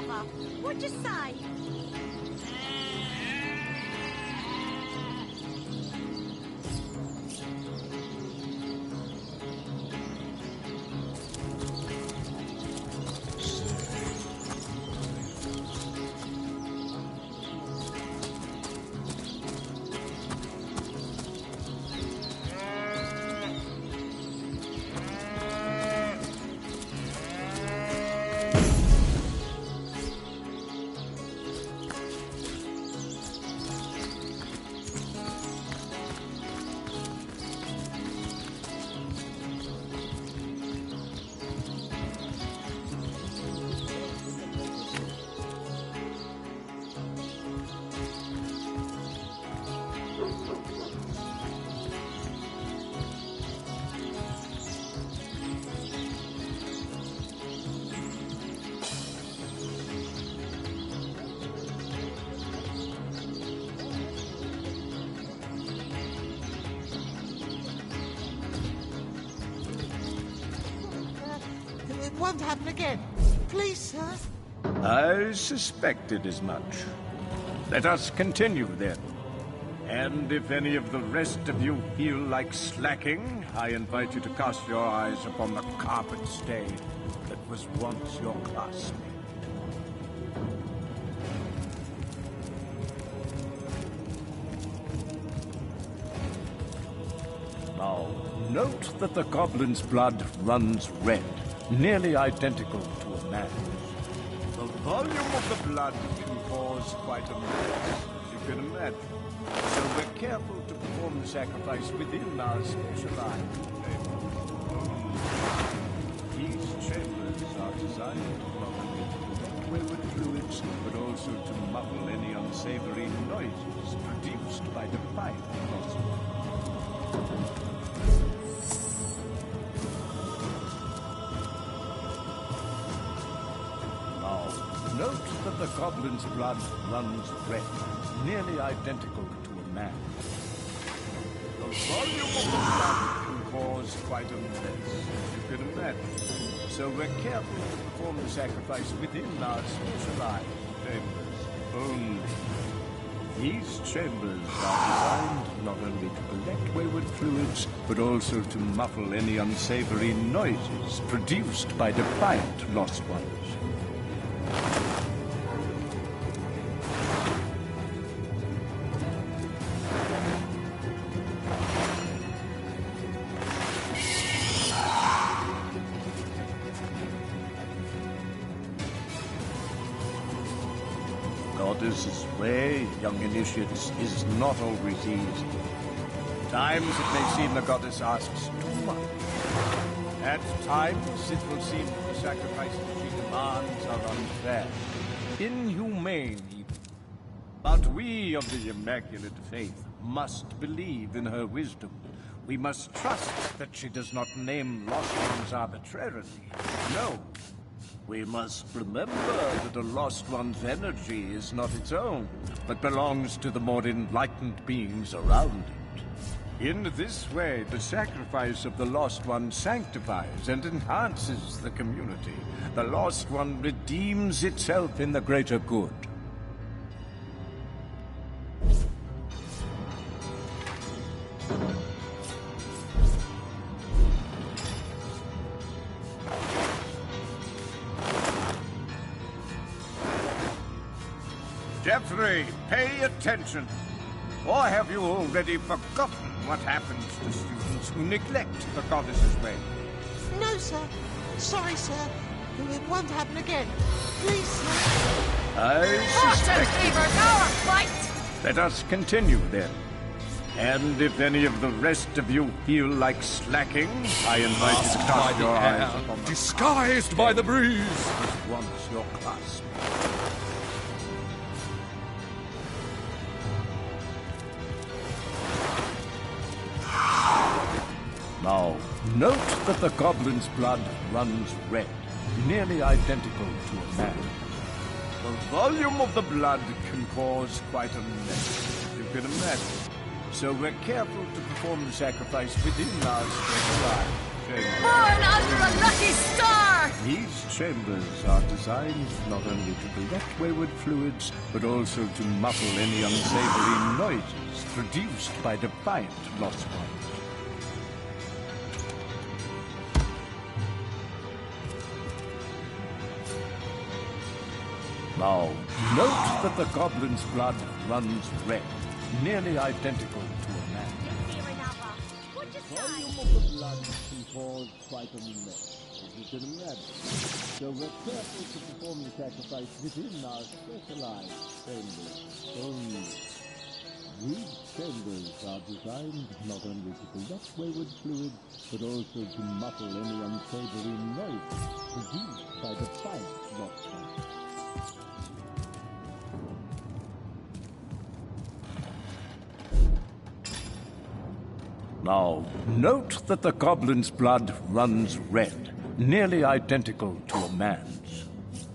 lava. What'd you say? It won't happen again. Please, sir. I suspected as much. Let us continue, then. And if any of the rest of you feel like slacking, I invite you to cast your eyes upon the carpet stain that was once your classmate. Now, note that the goblin's blood runs red, nearly identical to a man's. The volume of the blood can cause quite a mess, as you can imagine. So we're careful to perform the sacrifice within our specialized chambers. These chambers are designed not only to prevent wayward fluids, but also to muffle any unsavory noises produced by the pipe. Note that the goblin's blood runs red, nearly identical to a man's. The volume of the blood can cause quite a mess, as you can imagine. So we're careful to perform the sacrifice within our specialized chambers only. These chambers are designed not only to collect wayward fluids, but also to muffle any unsavory noises produced by defiant lost ones. Goddess's way, young initiates, is not always easy. At times it may seem the goddess asks too much. At times it will seem that the sacrifices she demands are unfair, inhumane even. But we of the Immaculate Faith must believe in her wisdom. We must trust that she does not name lost ones arbitrarily. No. We must remember that a lost one's energy is not its own, but belongs to the more enlightened beings around it. In this way, the sacrifice of the lost one sanctifies and enhances the community. The lost one redeems itself in the greater good. Jeffrey, pay attention. Or have you already forgotten what happens to students who neglect the goddess's way? No, sir. Sorry, sir. It won't happen again. Please, sir. I suspect... Now a fight! Let us continue, then. And if any of the rest of you feel like slacking, I invite you to cast your eyes upon the disguised by the breeze. was once your classmate. Now, note that the goblin's blood runs red, nearly identical to a man's. The volume of the blood can cause quite a mess, as you can imagine. So we're careful to perform the sacrifice within our specialized chambers. Born under a lucky star! These chambers are designed not only to collect wayward fluids, but also to muffle any unsavory noises produced by defiant lost ones. Now, note that the goblin's blood runs red, nearly identical to a man. Here another. What'd you say? Volume of the blood can cause quite a mess, as you can imagine. So we're careful to perform the sacrifice within our specialized chambers only. These chambers are designed not only to collect wayward fluids, but also to muffle any unsavory noises produced by the fight lost ones. Now, note that the goblin's blood runs red, nearly identical to a man's.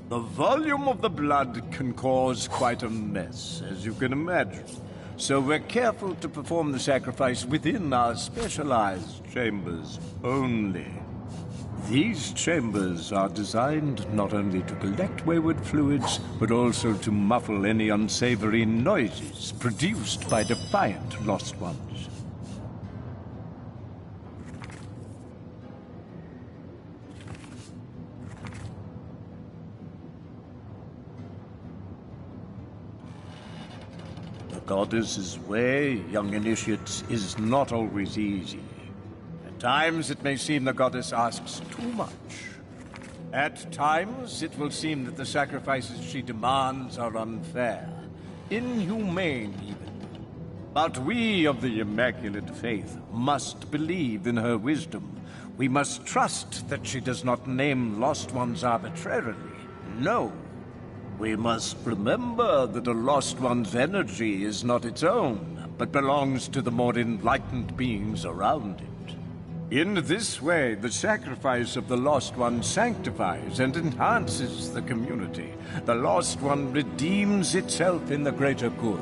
The volume of the blood can cause quite a mess, as you can imagine. So we're careful to perform the sacrifice within our specialized chambers only. These chambers are designed not only to collect wayward fluids, but also to muffle any unsavory noises produced by defiant lost ones. The goddess's way, young initiates, is not always easy. At times it may seem the goddess asks too much. At times it will seem that the sacrifices she demands are unfair, inhumane even. But we of the Immaculate Faith must believe in her wisdom. We must trust that she does not name lost ones arbitrarily. No. We must remember that a lost one's energy is not its own, but belongs to the more enlightened beings around it. In this way, the sacrifice of the lost one sanctifies and enhances the community. The lost one redeems itself in the greater good.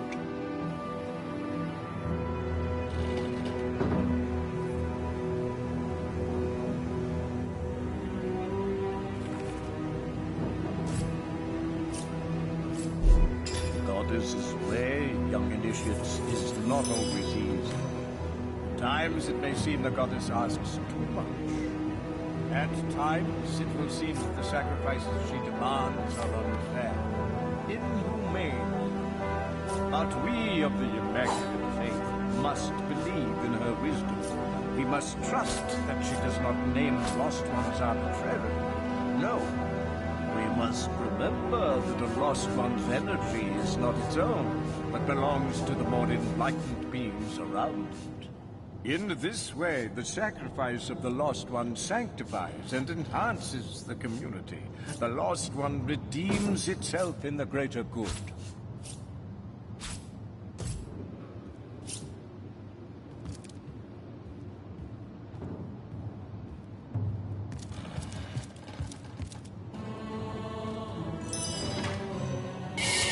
Goddess's way, young initiates, is not always easy. At times it may seem the goddess asks too much. At times it will seem that the sacrifices she demands are unfair, inhumane. But we of the Immaculate Faith must believe in her wisdom. We must trust that she does not name lost ones arbitrarily. No. We must remember that a lost one's energy is not its own, but belongs to the more enlightened beings around it. In this way, the sacrifice of the lost one sanctifies and enhances the community. The lost one redeems itself in the greater good.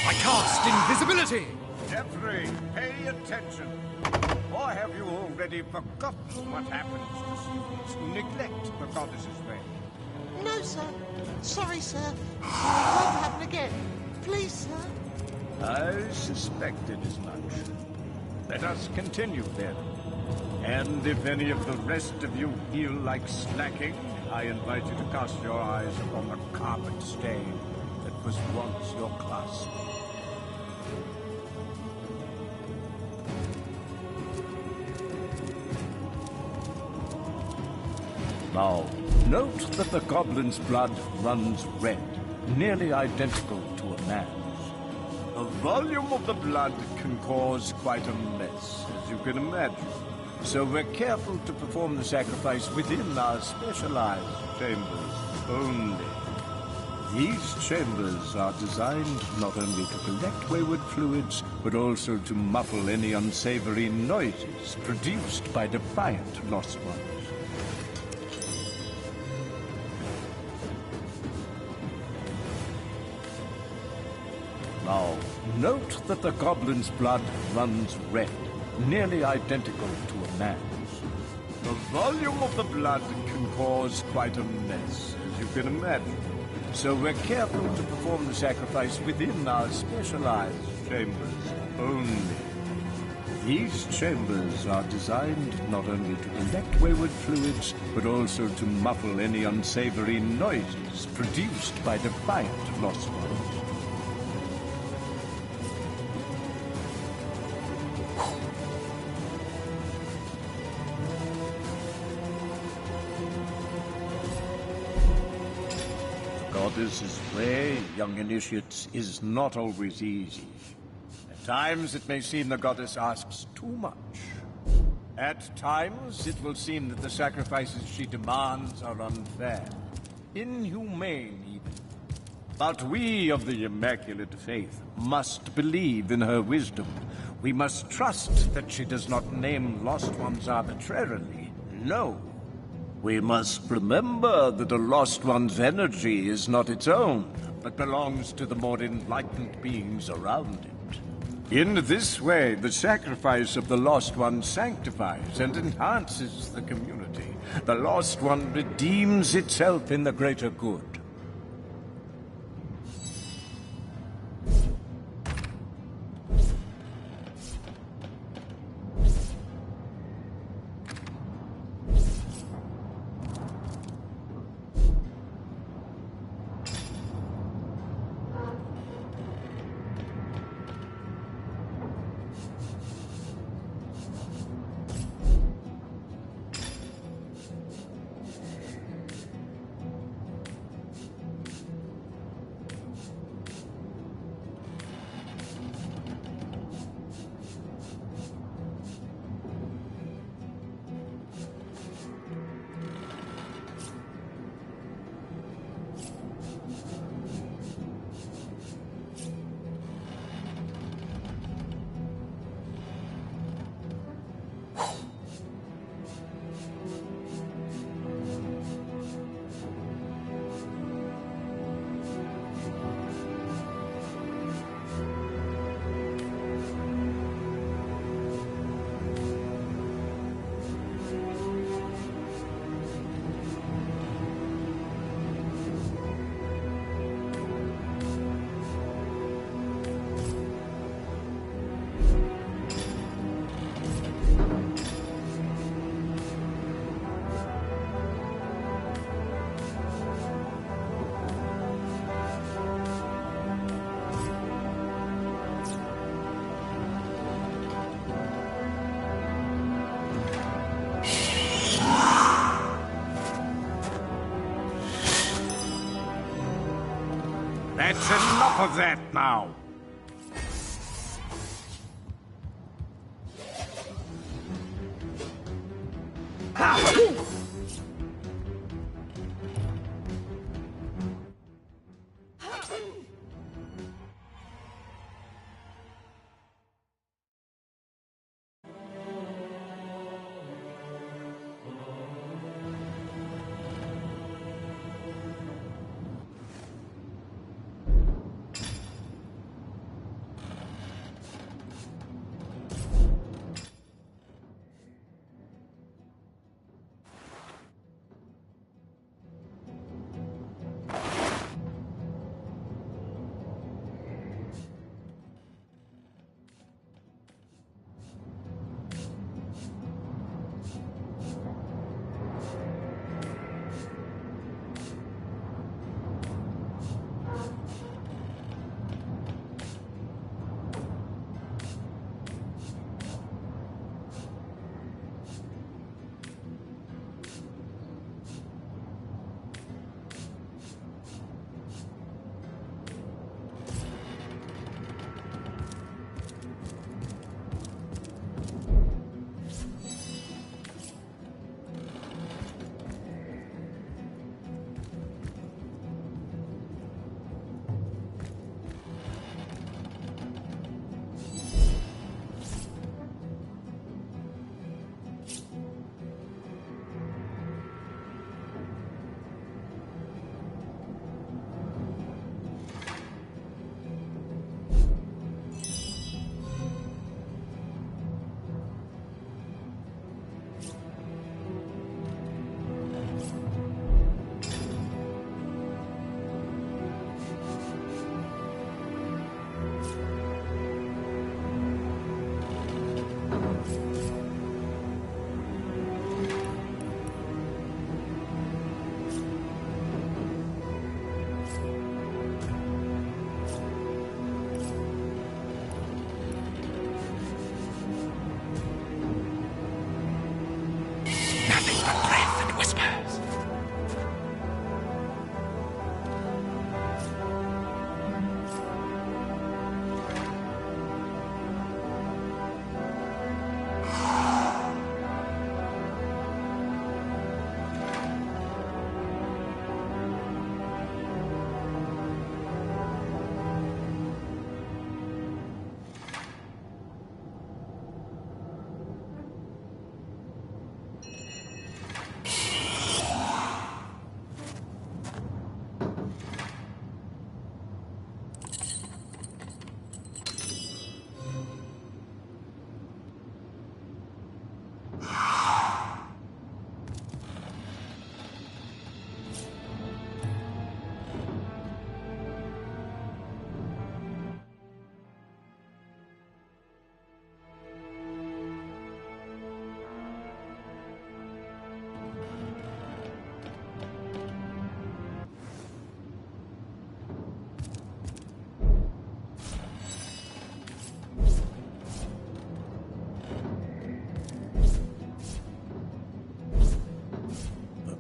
I cast invisibility! Jeffrey, pay attention. Or have you already forgotten what happens to students who neglect the goddess's way? No, sir. Sorry, sir. It won't happen again. Please, sir. I suspected as much. Let us continue then. And if any of the rest of you feel like slacking, I invite you to cast your eyes upon the carpet stain that was once your classmate. Now, note that the goblin's blood runs red, nearly identical to a man's. The volume of the blood can cause quite a mess, as you can imagine. So we're careful to perform the sacrifice within our specialized chambers only. These chambers are designed not only to collect wayward fluids, but also to muffle any unsavory noises produced by defiant lost ones. Now, note that the goblin's blood runs red, nearly identical to a man's. The volume of the blood can cause quite a mess, as you can imagine. So we're careful to perform the sacrifice within our specialized chambers only. These chambers are designed not only to collect wayward fluids, but also to muffle any unsavory noises produced by defiant lost ones. The goddess's way, young initiates, is not always easy. At times, it may seem the goddess asks too much. At times, it will seem that the sacrifices she demands are unfair, inhumane even. But we of the Immaculate Faith must believe in her wisdom. We must trust that she does not name lost ones arbitrarily. No. We must remember that a lost one's energy is not its own, but belongs to the more enlightened beings around it. In this way, the sacrifice of the Lost One sanctifies and enhances the community. The Lost One redeems itself in the greater good. That's enough of that now!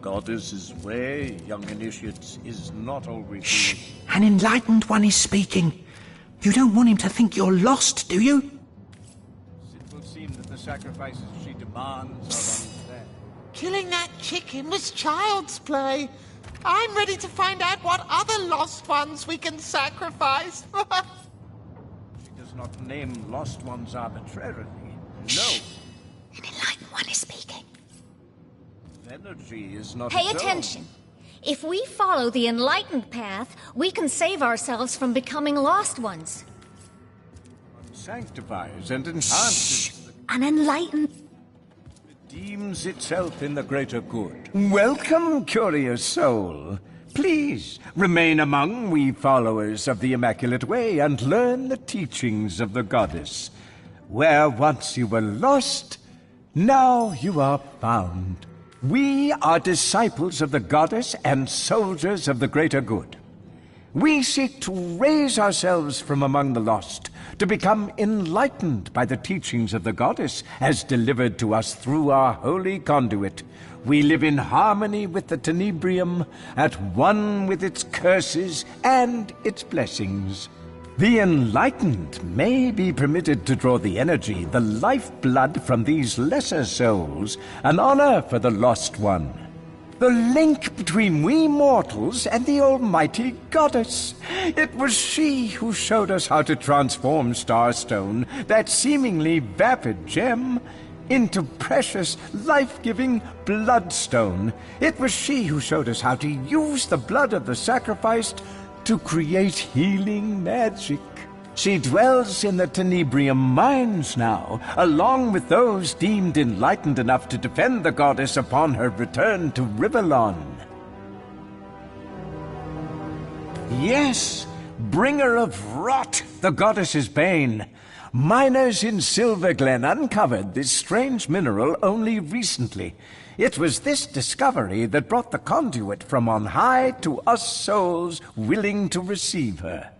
goddess's way, young initiates, is not always easy. An enlightened one is speaking. You don't want him to think you're lost, do you? It will seem that the sacrifices she demands are unfair. Killing that chicken was child's play. I'm ready to find out what other lost ones we can sacrifice. She does not name lost ones arbitrarily. No. An enlightened one is speaking. Energy is not Pay its own. attention. If we follow the enlightened path, we can save ourselves from becoming lost ones. Sanctifies and enhances. An enlightened... Redeems itself in the greater good. Welcome, curious soul. Please, remain among we followers of the Immaculate Way and learn the teachings of the goddess. Where once you were lost, now you are found. We are disciples of the goddess and soldiers of the greater good. We seek to raise ourselves from among the lost, to become enlightened by the teachings of the goddess as delivered to us through our holy conduit. We live in harmony with the tenebrium, at one with its curses and its blessings. The enlightened may be permitted to draw the energy, the lifeblood from these lesser souls, an honor for the lost one. The link between we mortals and the almighty goddess. It was she who showed us how to transform Starstone, that seemingly vapid gem, into precious, life-giving bloodstone. It was she who showed us how to use the blood of the sacrificed to create healing magic. She dwells in the Tenebrium mines now, along with those deemed enlightened enough to defend the goddess upon her return to Riverlawn. Yes, bringer of rot, the goddess's bane. Miners in Silverglen uncovered this strange mineral only recently. It was this discovery that brought the conduit from on high to us souls willing to receive her.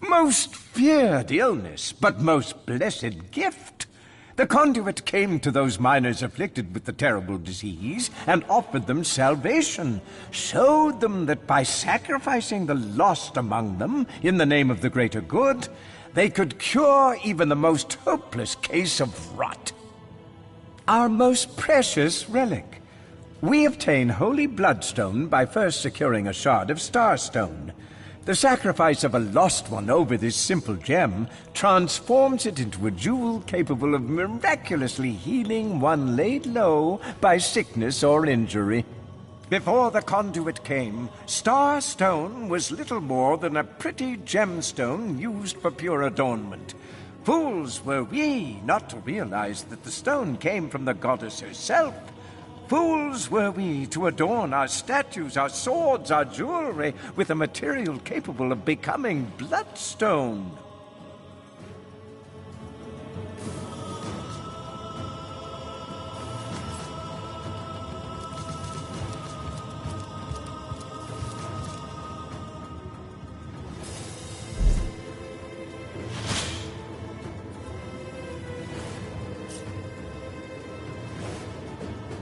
Most feared illness, but most blessed gift. The conduit came to those miners afflicted with the terrible disease and offered them salvation, showed them that by sacrificing the lost among them in the name of the greater good, they could cure even the most hopeless case of rot. Our most precious relic. We obtain holy bloodstone by first securing a shard of starstone. The sacrifice of a lost one over this simple gem transforms it into a jewel capable of miraculously healing one laid low by sickness or injury. Before the conduit came, starstone was little more than a pretty gemstone used for pure adornment. Fools were we not to realize that the stone came from the goddess herself. Fools were we to adorn our statues, our swords, our jewelry with a material capable of becoming bloodstone.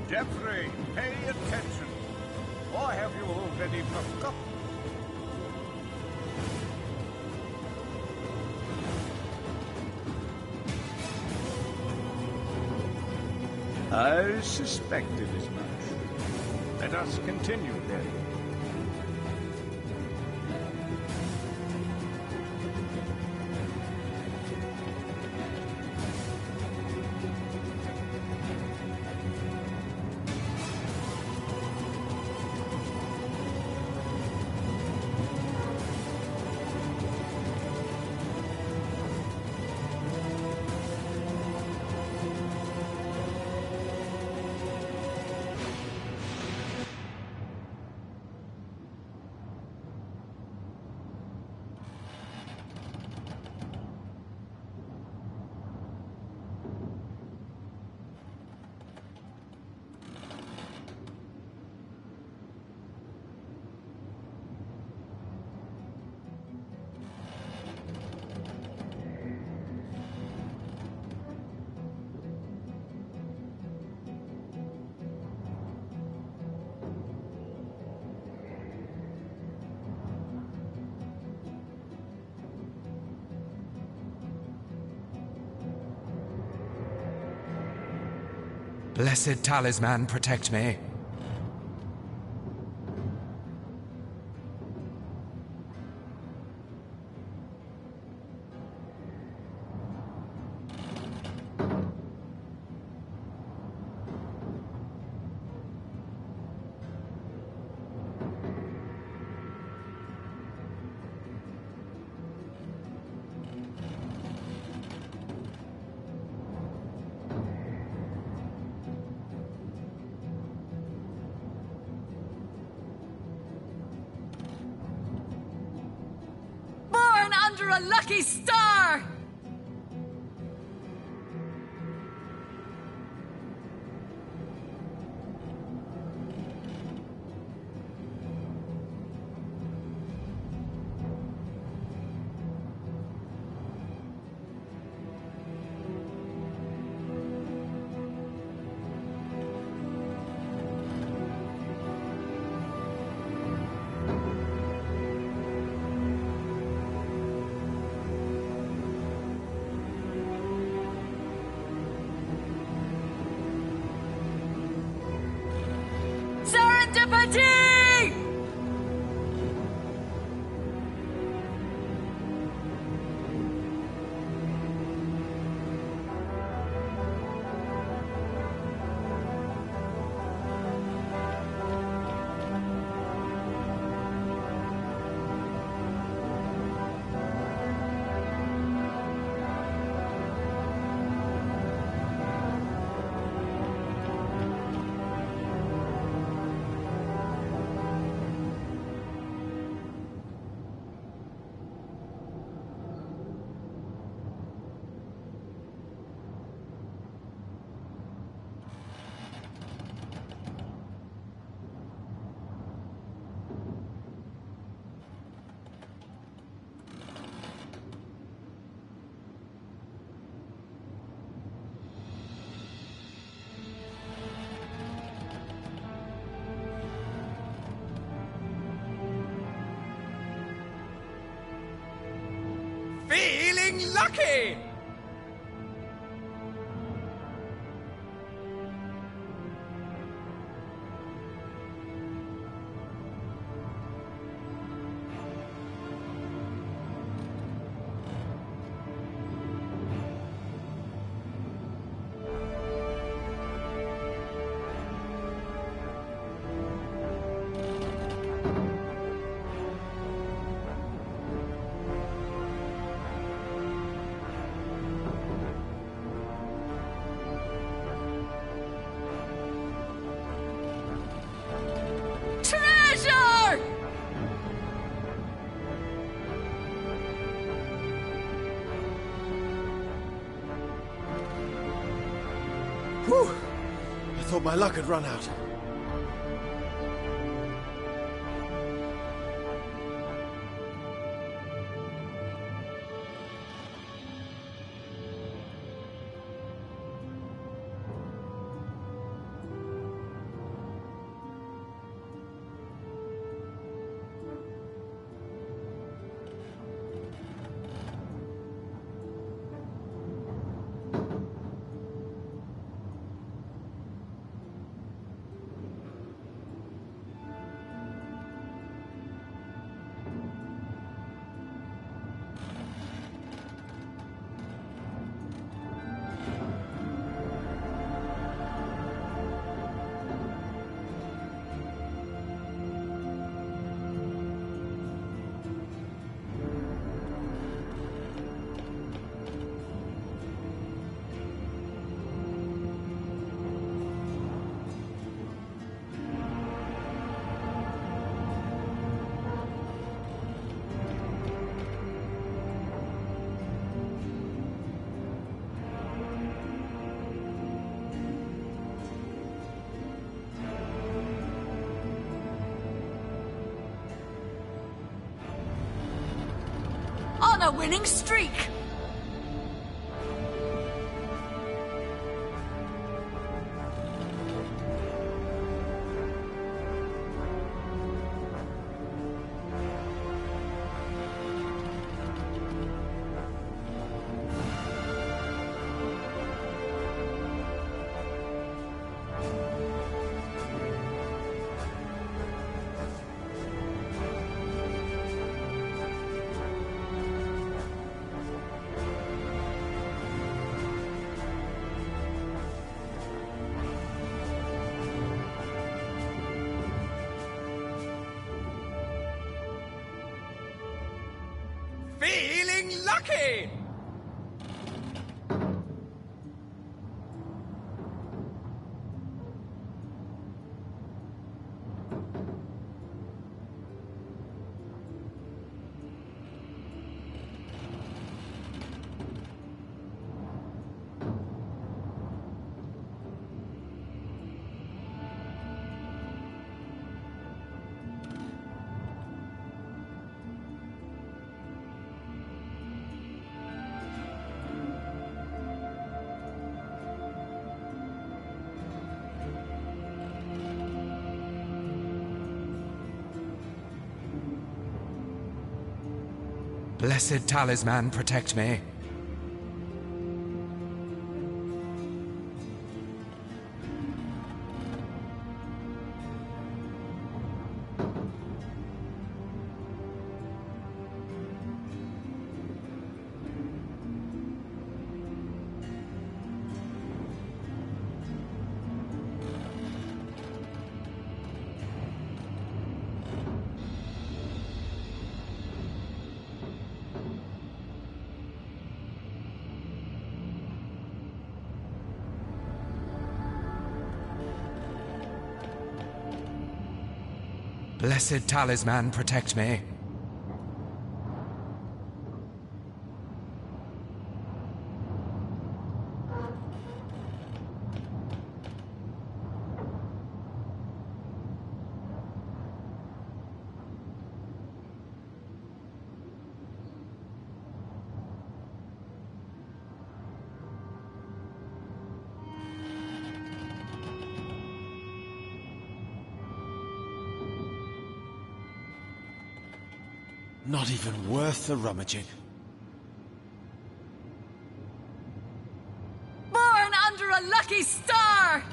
Jeffrey, pay attention. Or have you already forgotten? I suspected as much. Let us continue then. Blessed talisman, protect me. Born under a lucky star! Serendipity! Feeling lucky! Treasure! Whew! I thought my luck had run out. On a winning streak! Feeling lucky! Blessed talisman, protect me. Blessed talisman, protect me. Not even worth the rummaging. Born under a lucky star!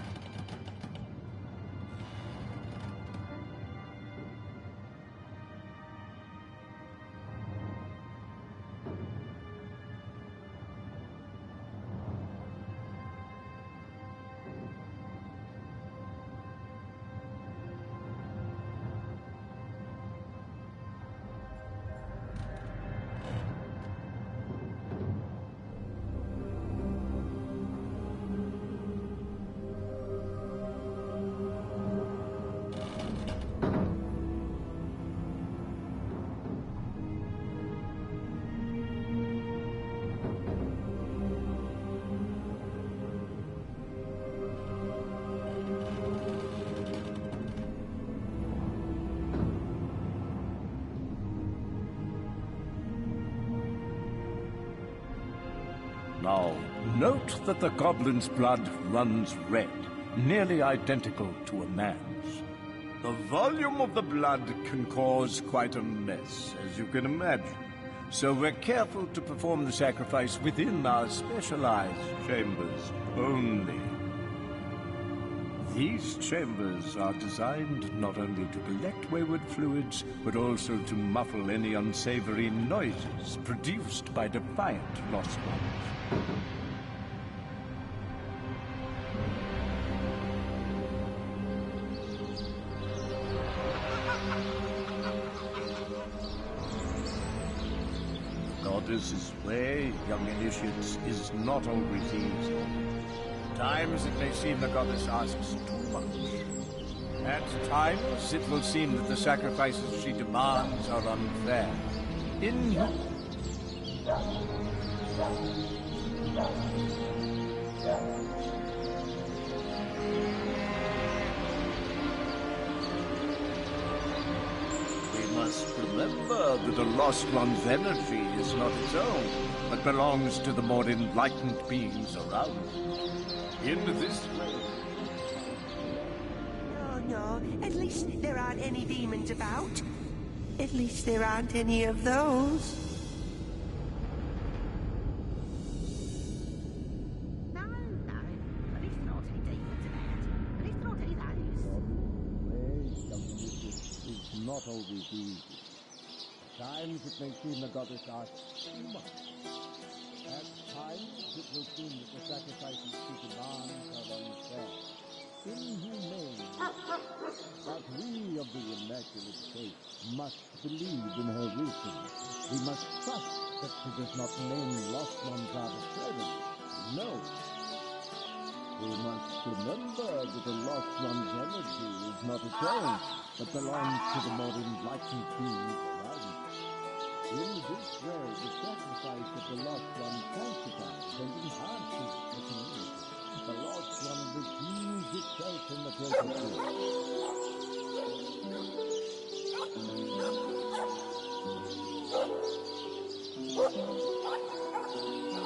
Now, note that the goblin's blood runs red, nearly identical to a man's. The volume of the blood can cause quite a mess, as you can imagine. So we're careful to perform the sacrifice within our specialized chambers only. These chambers are designed not only to collect wayward fluids, but also to muffle any unsavory noises produced by defiant lost ones. Goddess's way, young initiates, is not always easy. At times it may seem the goddess asks too much. At times it will seem that the sacrifices she demands are unfair. We must remember that a lost one's energy is not its own, but belongs to the more enlightened beings around it. In this way... Oh, no. At least there aren't any demons about. At least there aren't any of those. No. At least there aren't any demons about. At least there aren't any those. Is not always easy. At times it may seem the goddess asks too much. At times it will seem that the sacrifices she demands are unfair, inhumane. But we of the Immaculate Faith must believe in her wisdom. We must trust that it does not mean lost ones are the present. No. We must remember that the lost one's energy is not its own, but belongs to the more enlightened beings around it. In this way, the sacrifice of the lost one sanctifies and enhances the community. The lost one redeems itself in the greater good.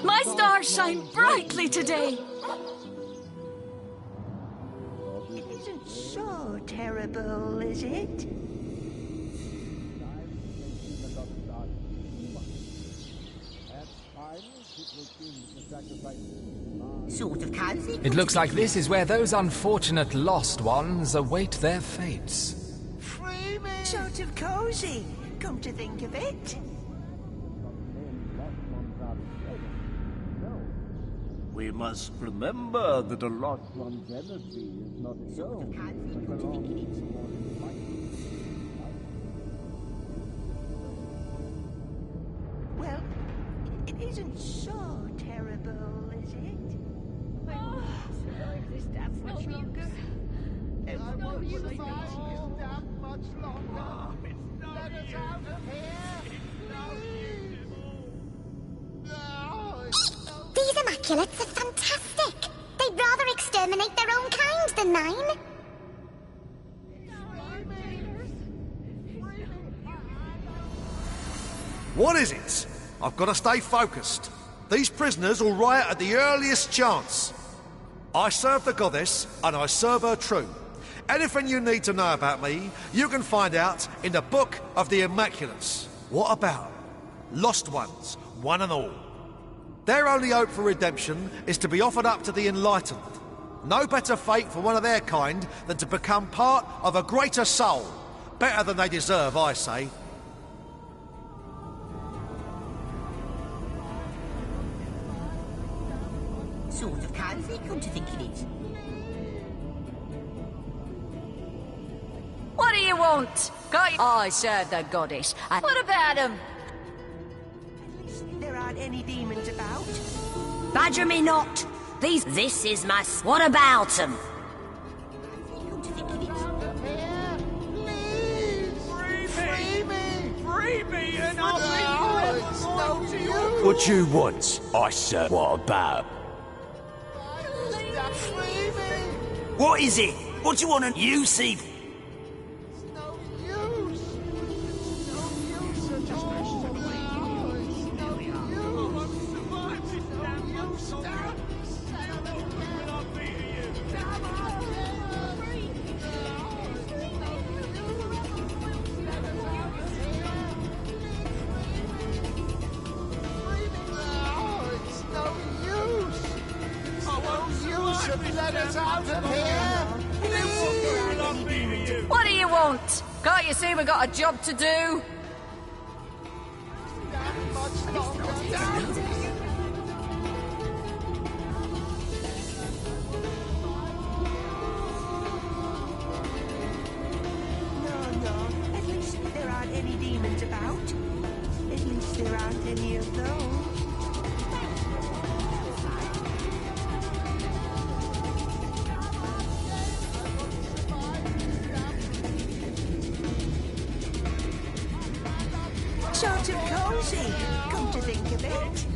My stars shine brightly today. It isn't so terrible, is it? Sort of cozy. It looks like this is where those unfortunate lost ones await their fates. Free me! Sort of cozy, come to think of it. We must remember that a lost one's energy is not its own, but belongs to the more enlightened. Well, it isn't so terrible, is it? I won't survive this damn much longer. I won't survive this damn much longer. Let us out of here! Please! No, it's no These Immaculates are fantastic. They'd rather exterminate their own kind than mine. What is it? I've got to stay focused. These prisoners will riot at the earliest chance. I serve the goddess, and I serve her true. Anything you need to know about me, you can find out in the Book of the Immaculates. What about lost ones, one and all? Their only hope for redemption is to be offered up to the enlightened. No better fate for one of their kind than to become part of a greater soul. Better than they deserve, I say. Sort of cozy, come to think of it. What do you want? I serve the goddess. And what about him? At least there aren't any demons about. Badger me not. This is my... What about him? Come to think of it. Free me! Free me and I'll No, it's no use! What you want? I said, what about? Free me! What is it? What do you want to... You see... It's no use! It's no use at all! No, it's no use! No use! Let us out of here! Please! What do you want? Can't you see we got a job to do? Much longer! No. At least there aren't any demons about. At least there aren't any of those. Sort of cozy, come to think of it.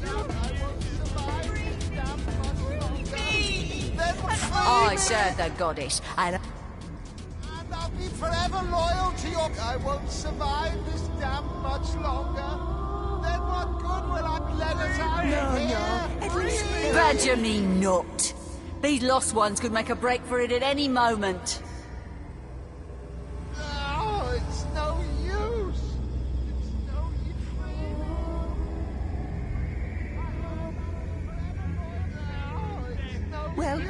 I serve the goddess. And I'll be forever loyal to your... I won't survive this damn much longer. Then what good will I let us out of here? No. At least badger me not. These lost ones could make a break for it at any moment. No, it's no use. It's no use. Well,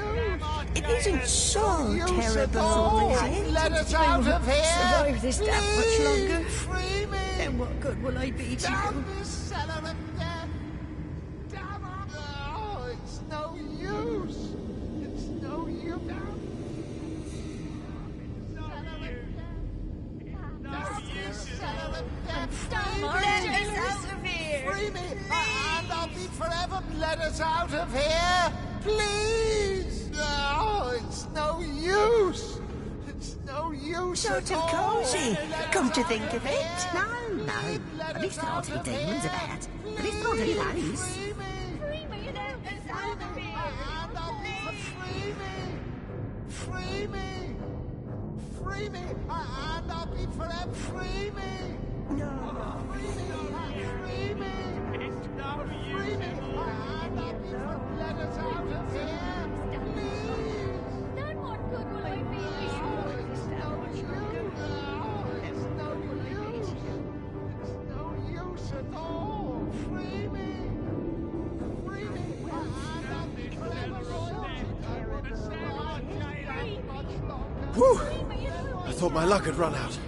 it isn't so Use terrible, at all. is it? Let us out of here. survive this damn much longer. Free me. Then what good will I be to Damn you? this cellar of death. Damn it. No, it's no use. It's no use. Let us out of here! Free me! Let us out of here! Please! Oh, it's no use! It's no use Sort at of all! cosy, come to think of it. No. At least there aren't any demons about. At least there aren't any those. Free me! Free me and out Free me! And I'll be free me! Free me! Free me! And I'll be forever free me! No. Free me! Free me! It's no Free me! And I'll be let us out of here! Please! Then what good will I be? It's no use! It's no use! It's no use at all! Free me! Free me! And I'll be forever royalty! I won't survive much longer! Whew! I thought my luck had run out.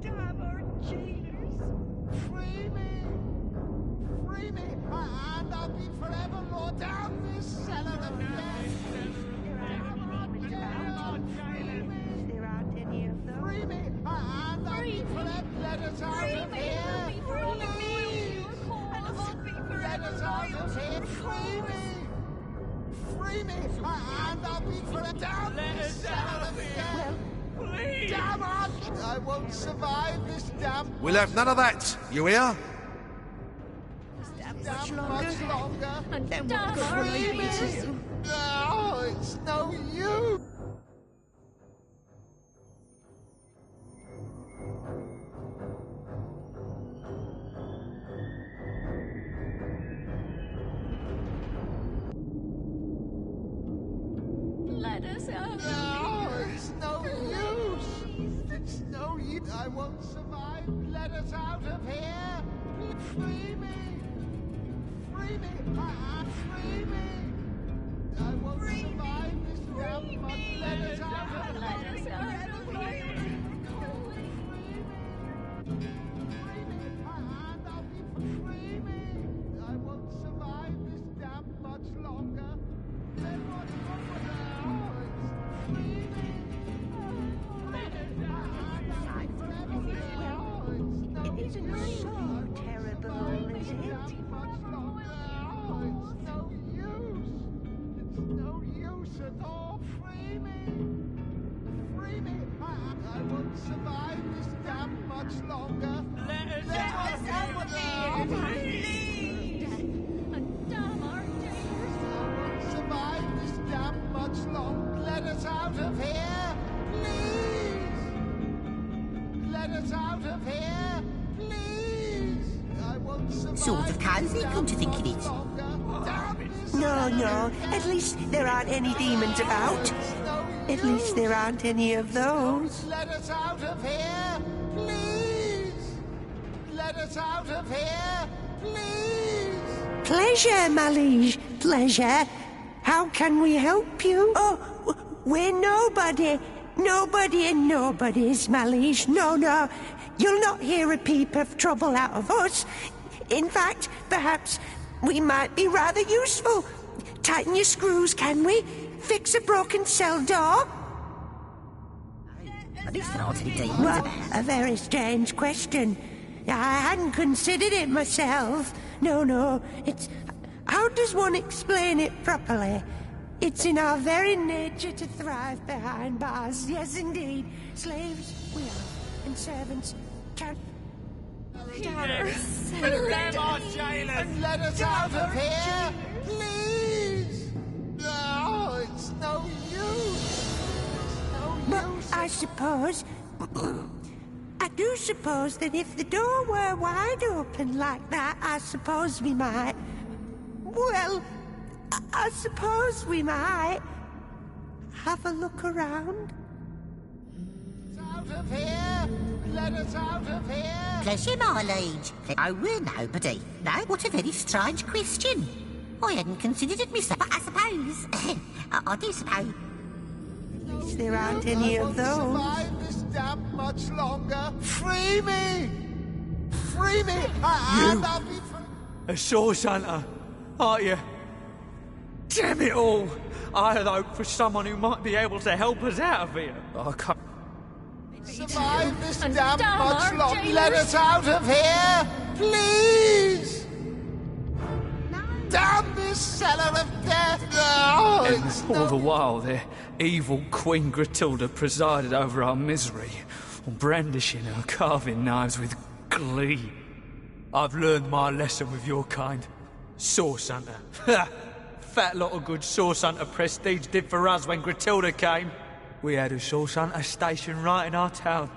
Damn our jailers. Free me! Free me! And I'll be forever Lord down this cellar of death! There aren't any of those. Free me! And I'll be forever let us out of here! Let us out of here! Free me! Free me! And I'll be forever down this cellar of death! Please! Damn it! I won't survive this damn We'll have none of that, you hear? much longer! Then what good will I Free be me! to you? No, it's no use! Let us out. No, it's no use! It's no use! I won't survive! Let us out of here! Free me! Free me! Free me! I won't survive this damn much! Let us out of here! Let us out of here. Free me! I won't survive this damn much longer! Then what's wrong with it? Oh, it's free me! It isn't so terrible, is it? At all. Free me! Free me! I won't survive this damn much longer! Let us Let out us of out here! of here! And damn our jailers. I won't survive this damn much longer! Let us out of here! Please! Let us out of here! Please! I won't survive Sort of cosy, this come to damn think of much it. longer. Damn this No. At least there aren't any demons about. At least there aren't any of those. Let us out of here! Please! Let us out of here! Please! Pleasure, my liege, pleasure. How can we help you? Oh, we're nobody. Nobody and nobody's, my liege. No. You'll not hear a peep of trouble out of us. In fact, perhaps we might be rather useful. Tighten your screws, can we? Fix a broken cell door? At least there aren't any demons Well, about. a very strange question. I hadn't considered it myself. No, it's... How does one explain it properly? It's in our very nature to thrive behind bars. Yes, indeed. Slaves, we are. And servants can... Damn our jailers! Let us out of here! Please! No, it's no use! But I suppose... I do suppose that if the door were wide open like that, I suppose we might... Well, I suppose we might... have a look around. Out of here! Let us out of here! Pleasure, my liege. Oh, we're nobody. No, what a very strange question. I hadn't considered it myself, but I suppose... I do suppose... At least there aren't any of those. Survive this damn much longer! Free me! Free me! And I'll be A source hunter, aren't you? Damn it all! I had hoped for someone who might be able to help us out of here. I can't... survive this And damn damn much our longer! Let jailers. us out of here! Please! Damn this cellar of death! Oh, it's All the while, their evil Queen Gratilda presided over our misery, brandishing her carving knives with glee. I've learned my lesson with your kind. Source hunter. Ha! Fat lot of good source hunter prestige did for us when Gratilda came. We had a source hunter stationed right in our town.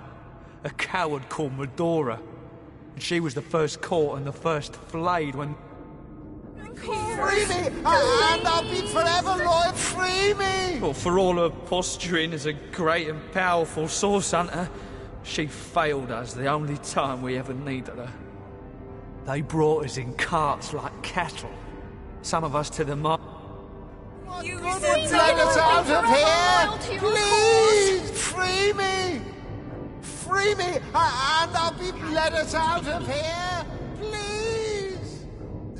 A coward called Medora. And she was the first caught and the first flayed when... Free me, and I'll be forever loyal. Free me! Well, for all her posturing as a great and powerful source hunter, she failed us the only time we ever needed her. They brought us in carts like cattle. Some of us to the mark. Let us out of here! Please! Free me! Free me, and I'll be... Let us out of here! Please!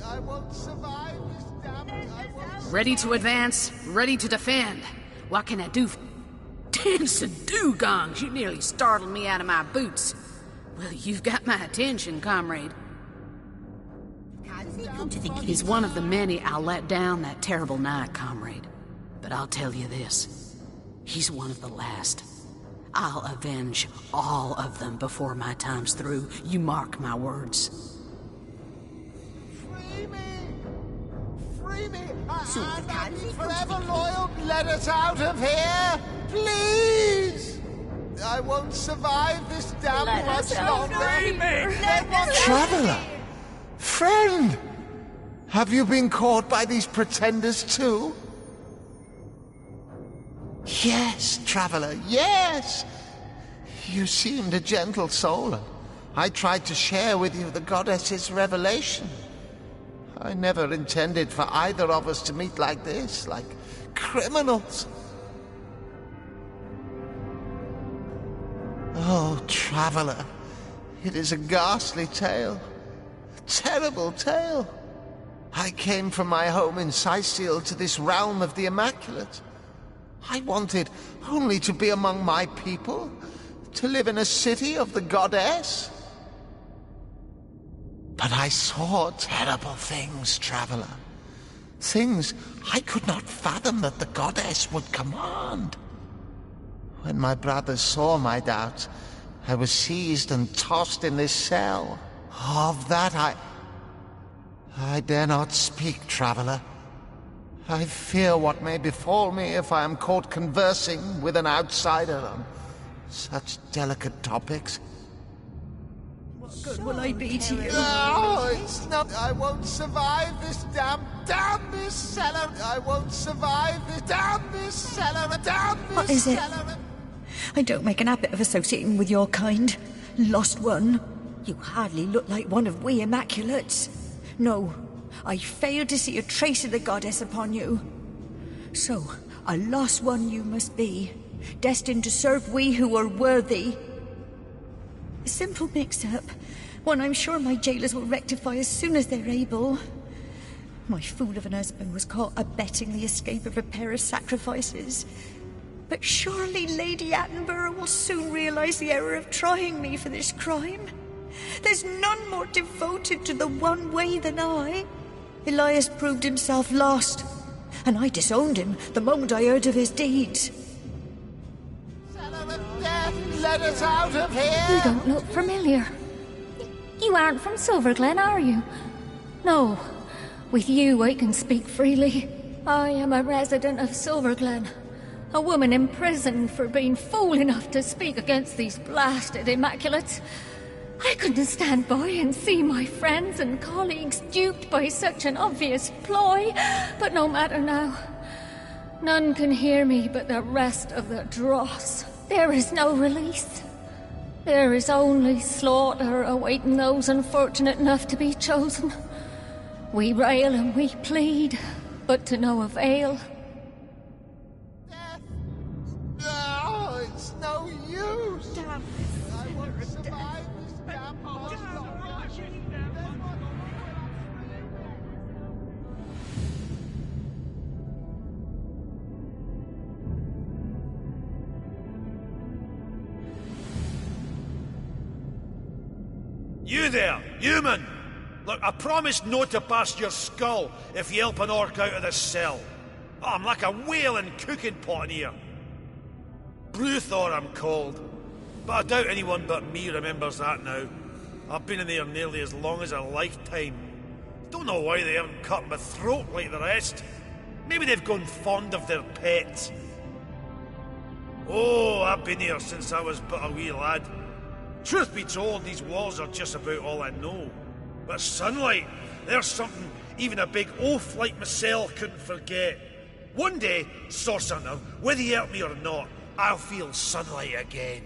I won't survive this damn... Ready to advance, ready to defend. What can I do? Dancing dugongs, you nearly startled me out of my boots. Well, you've got my attention, comrade. He's one of the many I'll let down that terrible night, comrade. But I'll tell you this. He's one of the last. I'll avenge all of them before my time's through. You mark my words. Free me! Free me! And I'll be forever loyal. Let us out of here! Please! I won't survive this damn much longer. Free me! Traveler! Friend! Have you been caught by these pretenders too? Yes, Traveler, yes! You seemed a gentle soul, and I tried to share with you the goddess's revelation. I never intended for either of us to meet like this, like criminals. Oh, Traveler, it is a ghastly tale. A terrible tale. I came from my home in Sicil to this realm of the Immaculate. I wanted only to be among my people, to live in a city of the goddess. But I saw terrible things, Traveler. Things I could not fathom that the goddess would command. When my brothers saw my doubts, I was seized and tossed in this cell. Of that I dare not speak, Traveler. I fear what may befall me if I am caught conversing with an outsider on such delicate topics. What good will I be to you? No, it's not. I won't survive this damn this cellar. I won't survive this this cellar. This What is it? cellar. I don't make an habit of associating with your kind. Lost one. You hardly look like one of we Immaculates. No, I fail to see a trace of the goddess upon you. So, a lost one you must be, destined to serve we who are worthy. A simple mix-up, one I'm sure my jailers will rectify as soon as they're able. My fool of an husband was caught abetting the escape of a pair of sacrifices. But surely Lady Attenborough will soon realize the error of trying me for this crime. There's none more devoted to the one way than I. Elias proved himself lost, and I disowned him the moment I heard of his deeds. Cellar of death, let us out of here! You don't look familiar. You aren't from Silverglen, are you? No. With you I can speak freely. I am a resident of Silverglen. A woman imprisoned for being fool enough to speak against these blasted Immaculates. I couldn't stand by and see my friends and colleagues duped by such an obvious ploy, but no matter now. None can hear me but the rest of the dross. There is no release. There is only slaughter awaiting those unfortunate enough to be chosen. We rail and we plead, but to no avail. No, it's no use! Damn this! I won't survive this damn You there, human! Look, I promise not to bust your skull if you help an orc out of this cell. Oh, I'm like a whaling cooking pot in here. Bruthor, I'm called. But I doubt anyone but me remembers that now. I've been in there nearly as long as a lifetime. Don't know why they haven't cut my throat like the rest. Maybe they've gone fond of their pets. Oh, I've been here since I was but a wee lad. Truth be told, these walls are just about all I know. But sunlight, there's something even a big oaf like myself couldn't forget. One day, Sorcerer, whether you help me or not, I'll feel sunlight again.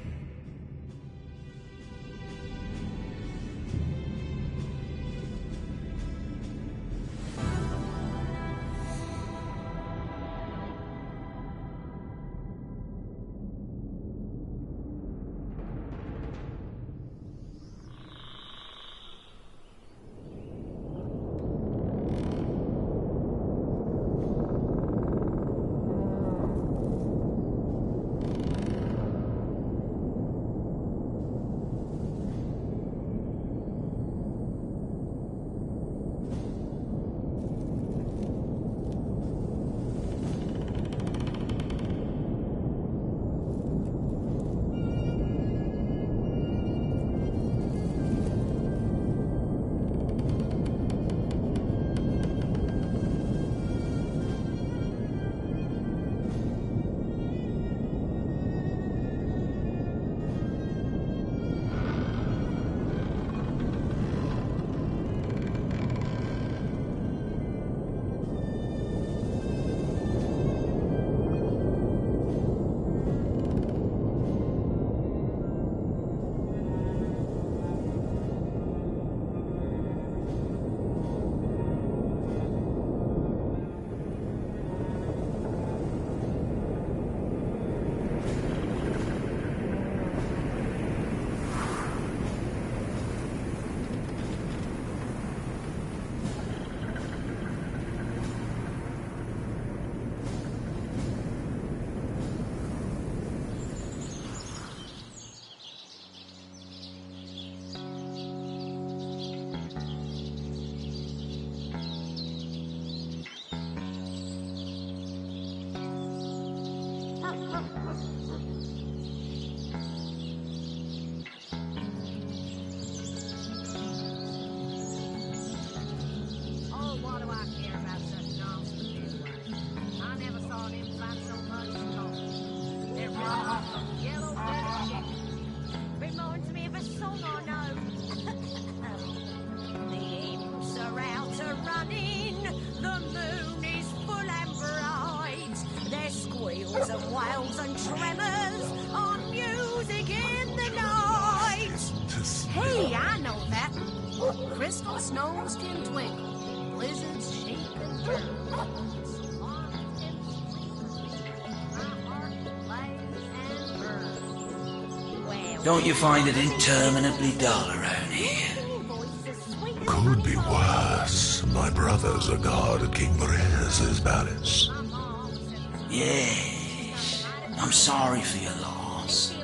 Wails and tremors on music in the night. Hey, I know that. Crystal snows can twinkle, blizzards shake and turn. Don't you find it interminably dull around here? Could be worse. My brother's a guard at King Berez's palace. Yes. I'm sorry for your loss.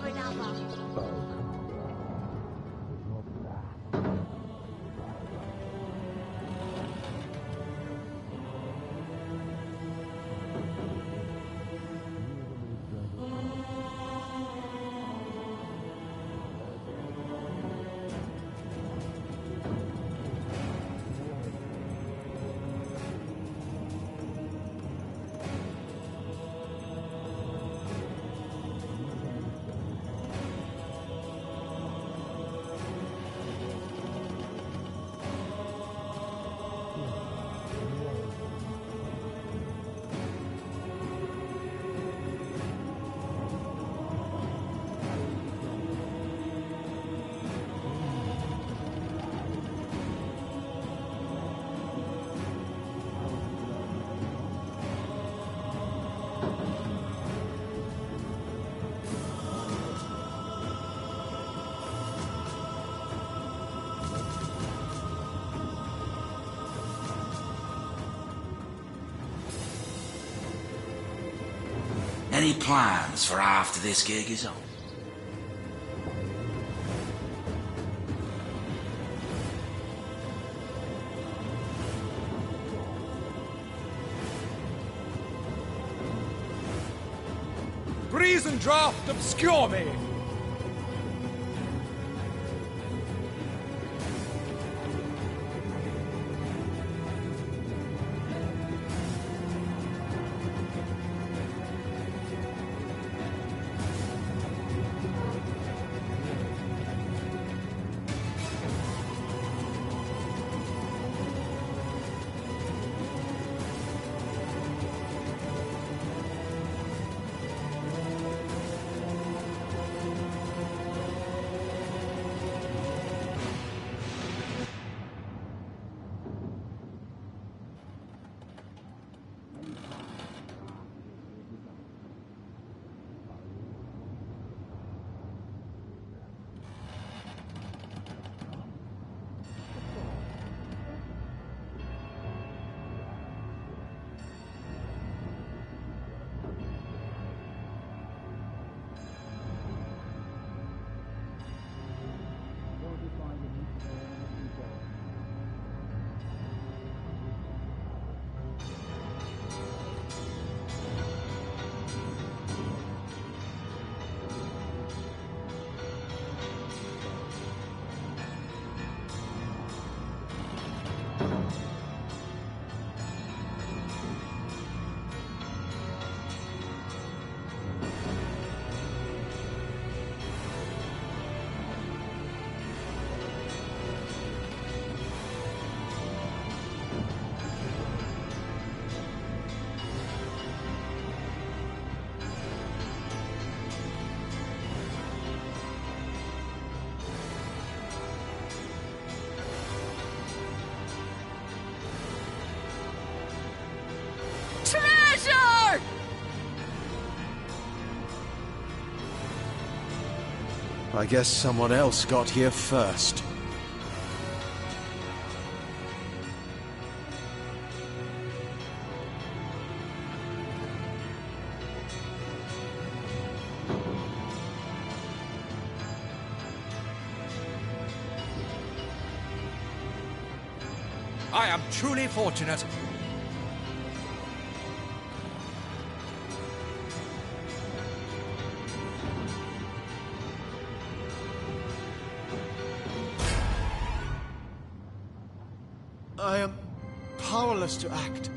Any plans for after this gig is over? Breeze and draft obscure me! Treasure! I guess someone else got here first. I am truly fortunate. I am powerless to act.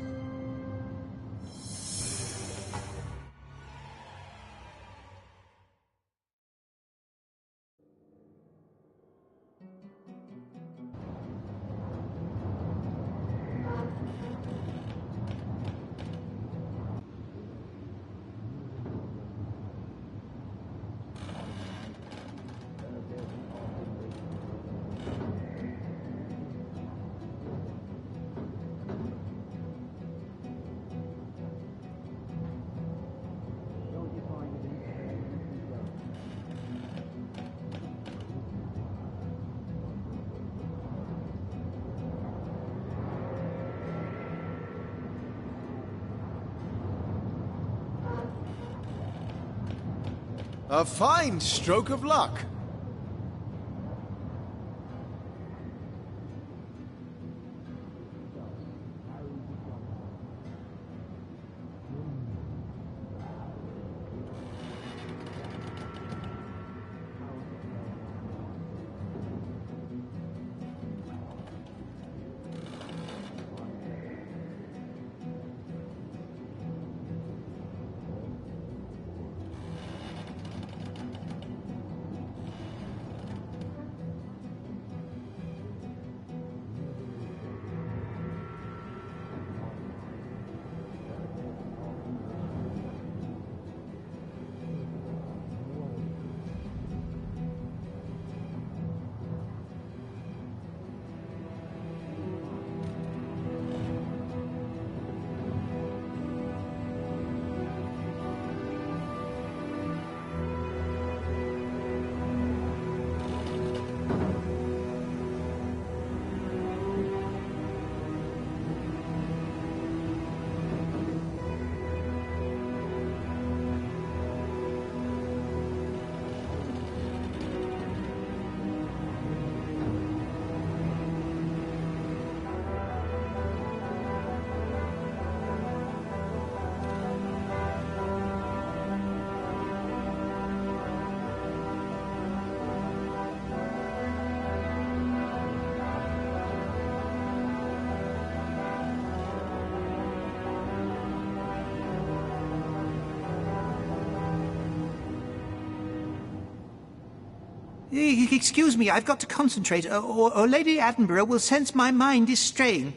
A fine stroke of luck. Excuse me, I've got to concentrate, or Lady Attenborough will sense my mind is straying.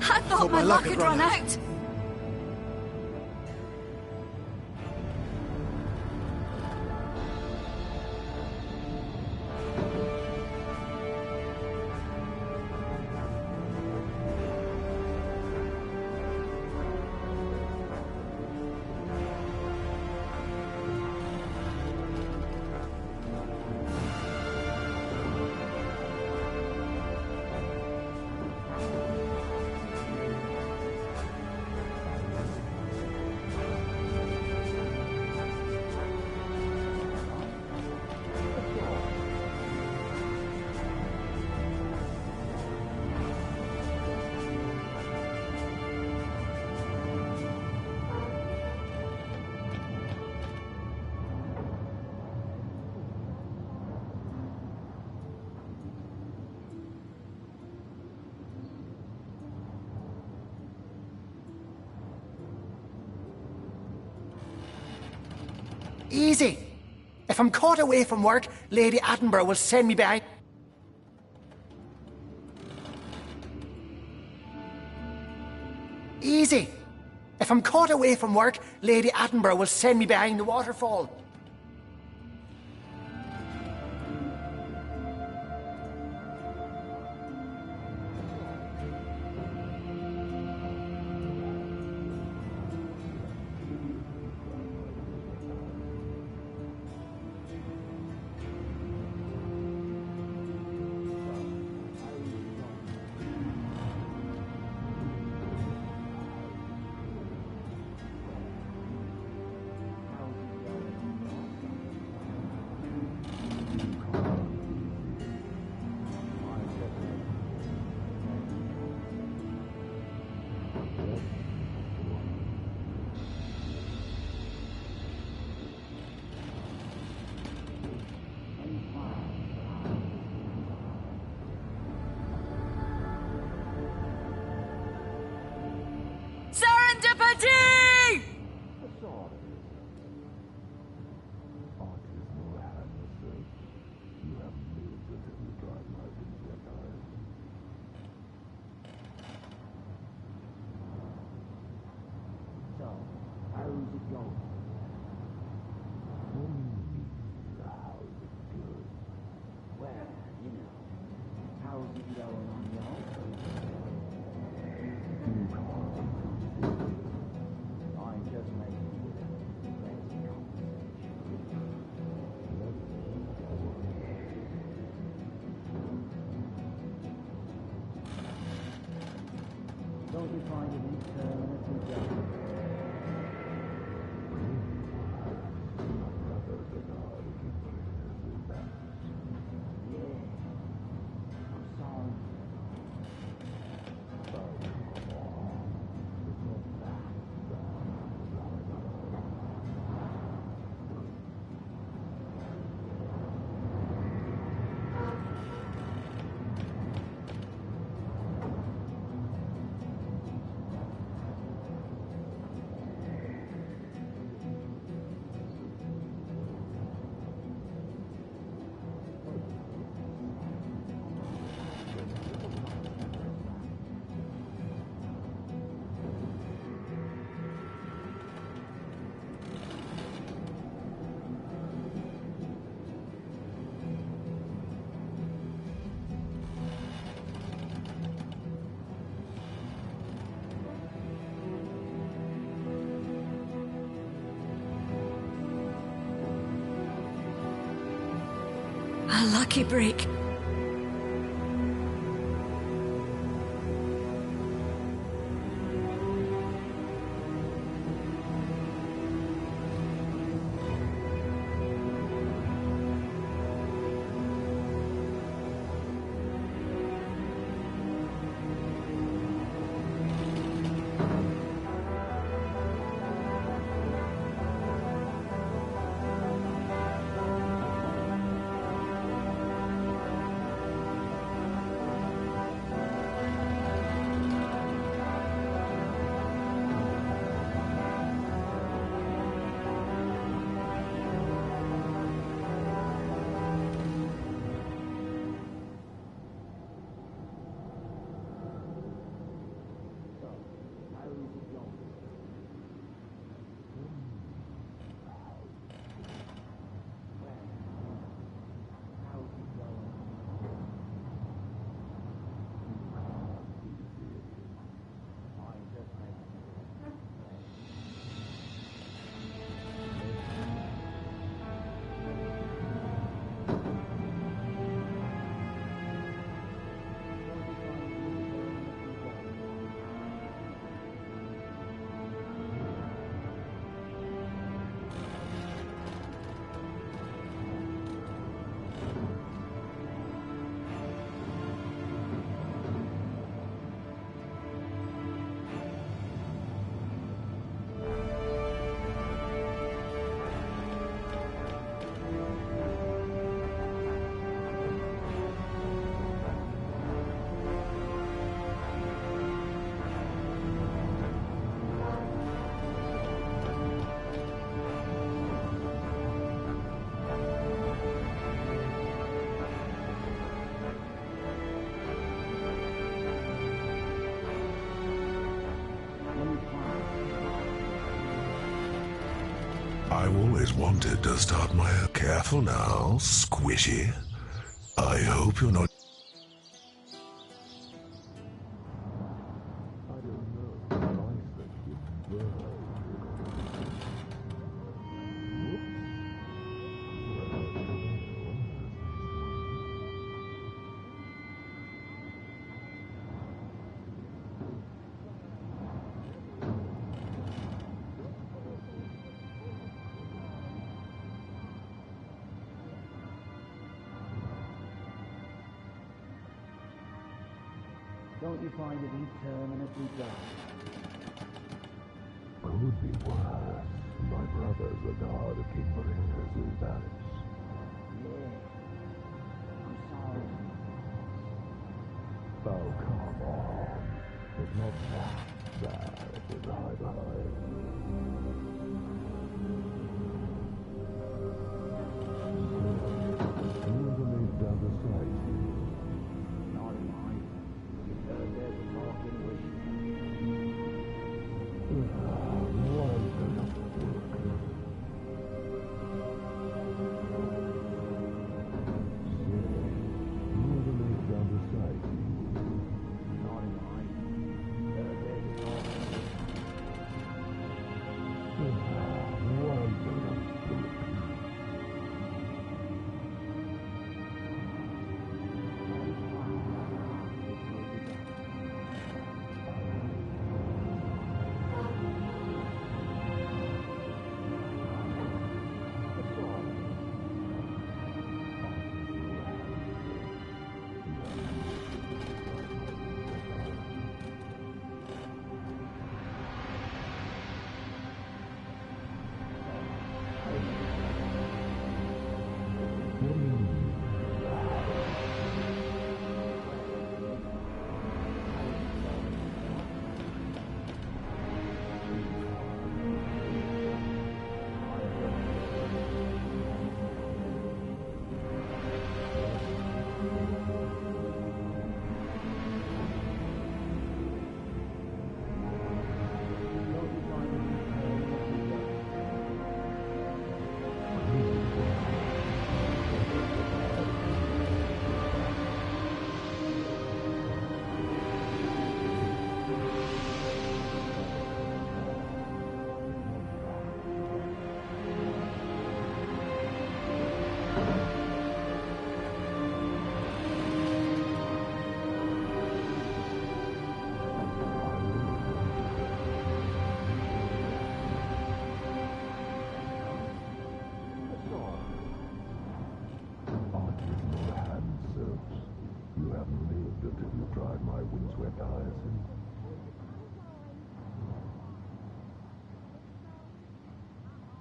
I thought my luck had run out. Easy. If I'm caught away from work, Lady Attenborough will send me behind... Easy. If I'm caught away from work, Lady Attenborough will send me behind the waterfall. Serendipity! A lucky break. I've always wanted to start my own. Careful now, squishy. I hope you're not. Don't you find it interminably dark? Could be worse. My brother's the god of King Mariner's palace. Yeah. I'm sorry. Oh, come on. It's not that bad as I behind. Down the side. Not mine. You heard there's a talk in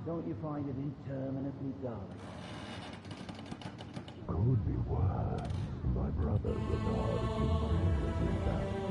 Don't you find it interminably dark? Could be worse. My brother's the god of King Mariner's palace.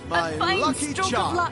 My lucky charm.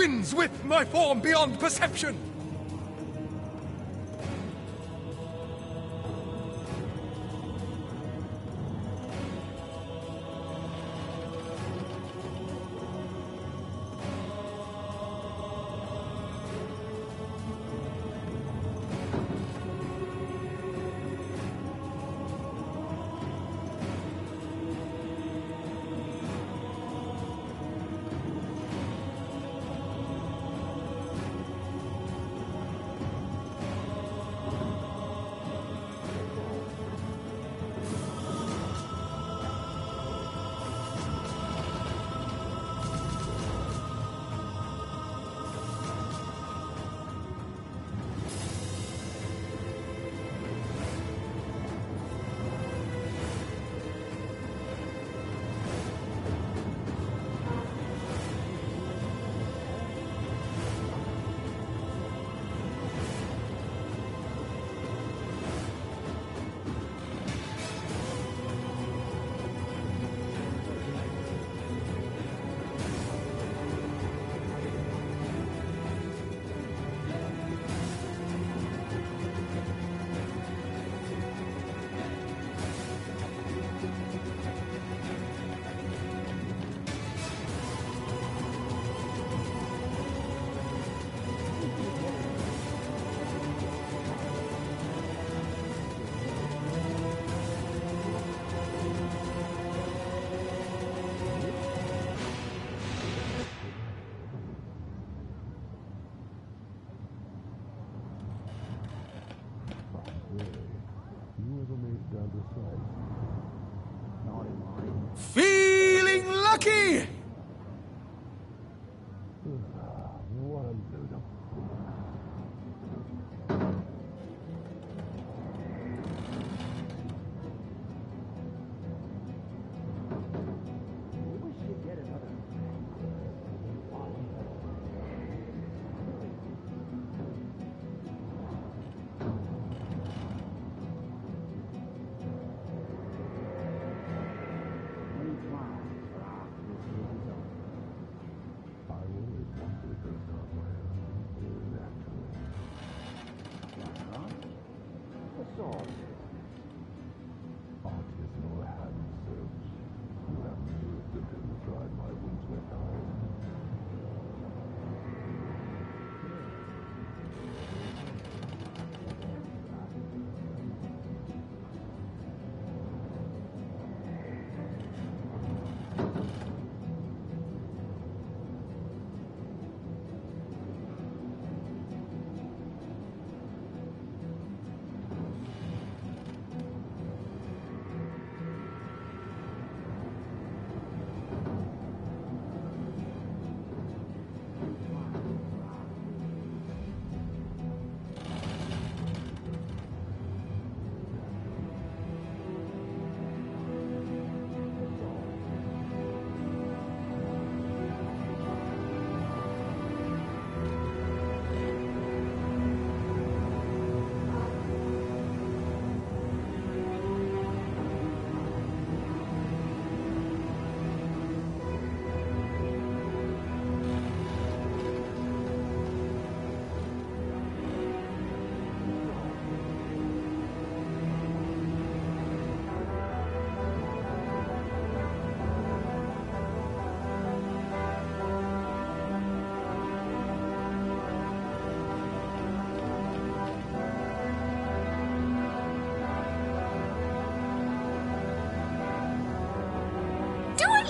winds whip my form beyond perception! Feeling lucky!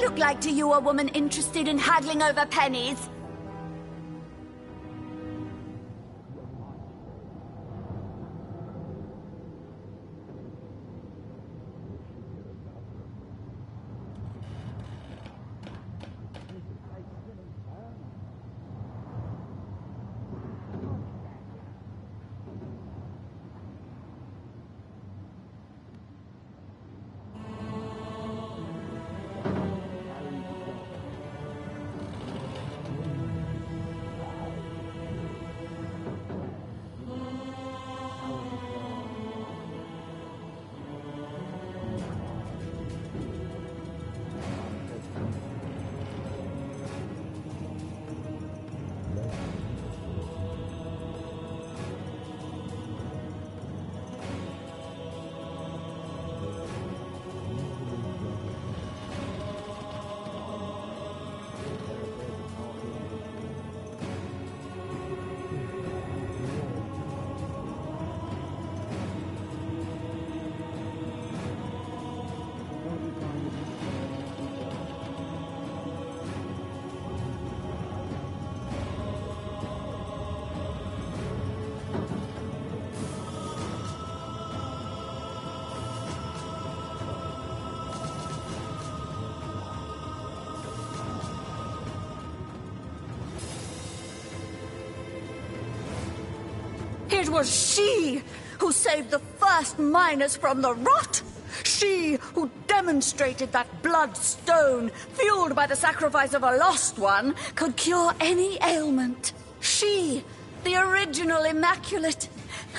Look like to you a woman interested in haggling over pennies? It was she who saved the first miners from the rot. She who demonstrated that bloodstone, fueled by the sacrifice of a lost one, could cure any ailment. She, the original Immaculate,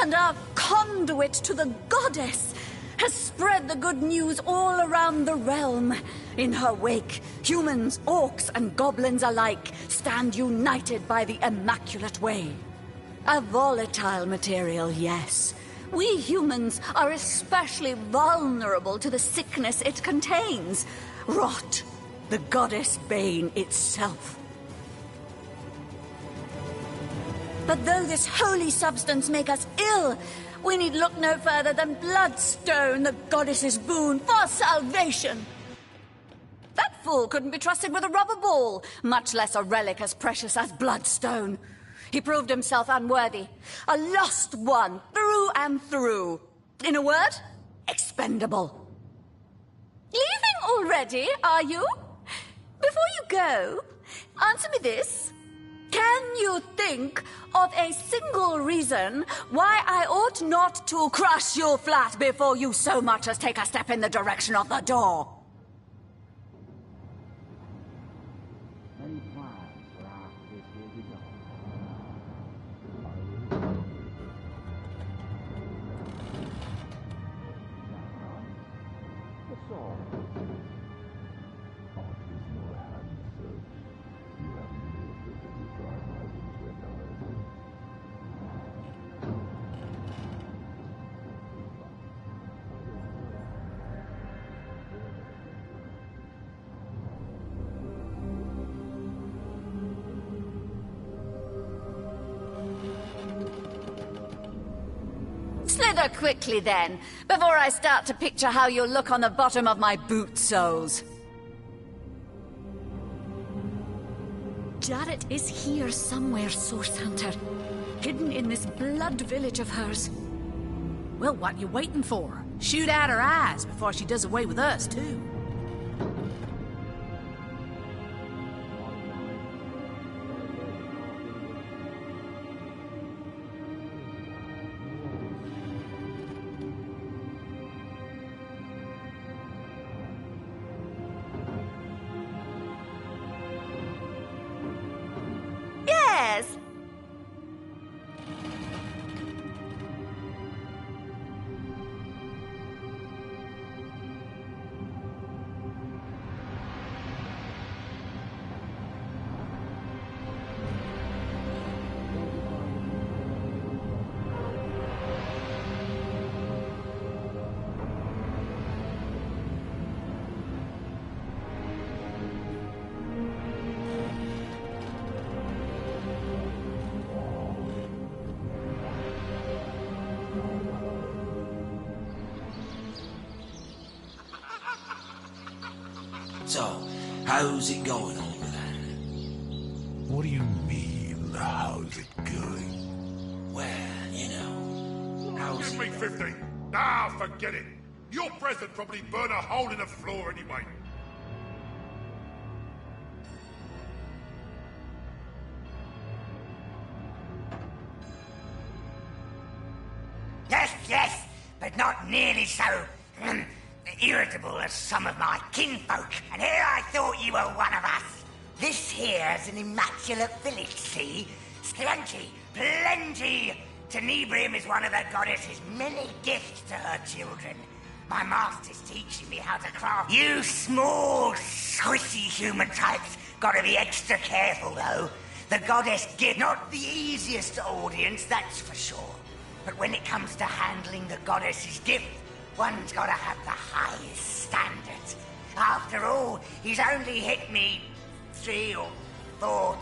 and our conduit to the goddess, has spread the good news all around the realm. In her wake, humans, orcs, and goblins alike stand united by the Immaculate Way. A volatile material, yes. We humans are especially vulnerable to the sickness it contains. Rot, the goddess bane itself. But though this holy substance make us ill, we need look no further than Bloodstone, the goddess's boon for salvation. That fool couldn't be trusted with a rubber ball, much less a relic as precious as Bloodstone. He proved himself unworthy, a lost one, through and through. In a word, expendable. Leaving already, are you? Before you go, answer me this. Can you think of a single reason why I ought not to crush you flat before you so much as take a step in the direction of the door? Any plans for after this will be done? That's all. Slither quickly, then, before I start to picture how you'll look on the bottom of my boot soles. Jarrett is here somewhere, Source Hunter. Hidden in this blood village of hers. Well, what you waiting for? Shoot out her eyes before she does away with us, too. Yes. So, how's it going over there? What do you mean, how's it going? Well, you know, how's Give me 50. Ah, forget it. Your present probably burn a hole in the floor anyway. Yes, but not nearly so irritable as some of my kinfolk. And here I thought you were one of us. This here's an immaculate village, see? Plenty. Tenebrium is one of the goddess's many gifts to her children. My master's teaching me how to craft. You small, squishy human types gotta be extra careful, though. The goddess gives not the easiest audience, that's for sure. But when it comes to handling the goddess's gift, one's gotta have the highest standards. After all, he's only hit me 3 or 4.